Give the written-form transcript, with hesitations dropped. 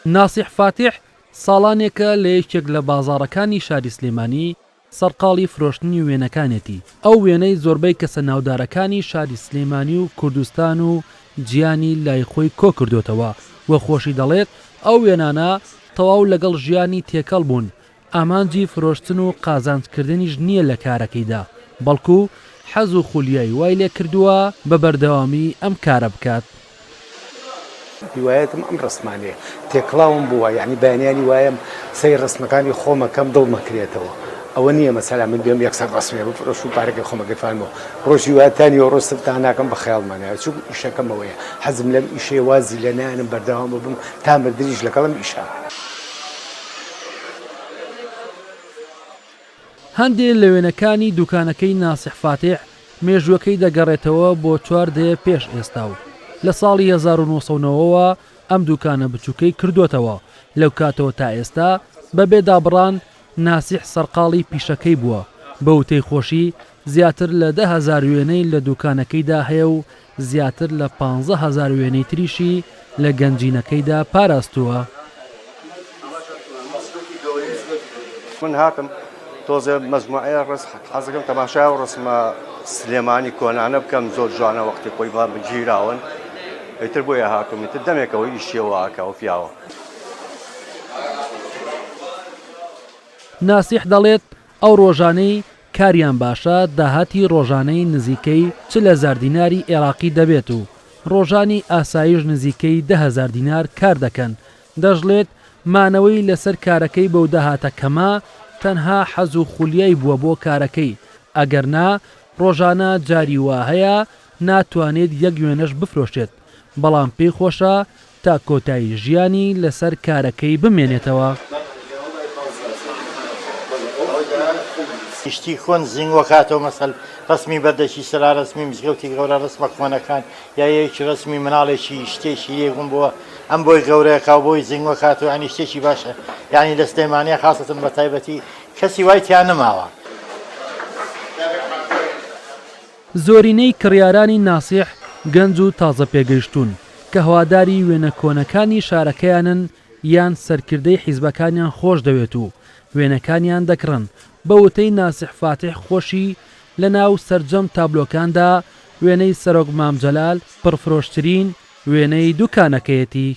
ناسیح فاتح ساڵانێکە لە یەکێک لە بازاڕەکانی شاری سلێمانی سەرقاڵی فرۆشتنی وێنەکانێتی. ئەو وێنەی زۆربەی کەسە ناودارەکانی شاری سلێمانی و کوردستان و جیانی لای خۆی کۆ کردوتەوە وە خۆشی دەڵێت ئەو وێنانە تەواو لەگەڵ ژیانی تێکەڵ بوون. ئامانجی فرۆشتن و قازانجکردنیش نییە لە کارەکەیدا، بەڵکو حەز و خولیای وای لێ کردووە بە بەردەوامی ئەم کارە بکات. هیوایەتم ئەم ڕسمانەیە تێکڵاوم بووە، یعنی بەیانیانی وایم سەی ڕسمەکانی خۆمەکەم دڵمەکرێتەوە. ئەوە نییە مەسەلا من بێم یەکسەر ڕسمێ بفرۆش و پارەکەی خۆمەگەفانەوە ڕۆژی واتانی و ڕۆستان ناکەم بە خەیاڵمانەیە چوو ئیشەکەمەوەیە حەزم لەم ئیشێ وازی لە نانم بەردەوام ببم تا مردریش لەگەڵم ئیشە. هەندێک لە وێنەکانی دوکانەکەی ناسیح فاتح مێژوەکەی دەگەڕێتەوە بۆ 4 دەیە پێش ئێستا و لە ساڵی 1990ەوە ئەم دوکانە بچووکەی کردوتەوە. لەو کاتەوە تا ئێستا بەبێ دابڕان ناسیح سەرقاڵی پیشەکەی بووە. بە وتەی خۆشی زیاتر لە 10,000 وێنەی لە دوکانەکەیدا هەیە و زیاتر لە 15,000 وێنەی تریشی لە گەنجینەکەیدا پاراستووە. من هاتم تۆزە مەزموعەیە ڕست حەزەکەم تەماشای و ڕسمە سلێمانی کۆنانە بکەم زۆر جوانە وەختی خۆی بڵام بگیراون ئەیتر بۆیە هاتم ئیتر دەمێکەوە ئیشیەوە ئاکەوە پیاوە. ناسیح دەڵێت ئەو ڕۆژانەی کاریان باشە داهاتی ڕۆژانەی نزیکەی 40,000 دیناری عێراقی دەبێت و ڕۆژانی ئاسایش نزیکەی 10,000 دینار کار دەکەن. دەژڵێت مانەوەی لەسەر کارەکەی بەو داهاتە کەما تەنها حەز و خولیای بووە بۆ کارەکەی، ئەگەرنا ڕۆژانە جاری وا هەیە ناتوانێت یەک وێنەش بفرۆشێت، بەڵام پێی خۆشە تا کۆتایی ژیانی لەسەر کارەکەی بمێنێتەوە. شتی خۆن زیینگوە کاتەوە مەسەل ڕسمی بەردەشی سەرا ڕسمی مزگەوتی گەورە ڕسمە خۆنەکان یا یەکی ڕسمی مناڵێکی شتێکی لێبووم بووە ئەم بۆی گەورەیەکاو بۆی زیینگوە کاتەوە ینی شتێکی باشە یعنی لە سلێمانیە خاستن بە تایبەتی کەسی وای تیان نەماوە. زۆرینەی کڕیارانی ناسیح گەنج و تازە پێگەیشتون کە هەواداری وێنە کۆنەکانی شارەکەیانن یان سەرکردەی حیزبەکانیان خۆش دەوێت و وێنەکانیان دەکڕن. بە وتەی ناسیح فاتح خۆشی لە ناو سەرجەم تابلۆکاندا وێنەی سەرۆک مام جەلال پڕفرۆشترین وێنەی دوکانەکەیەتی.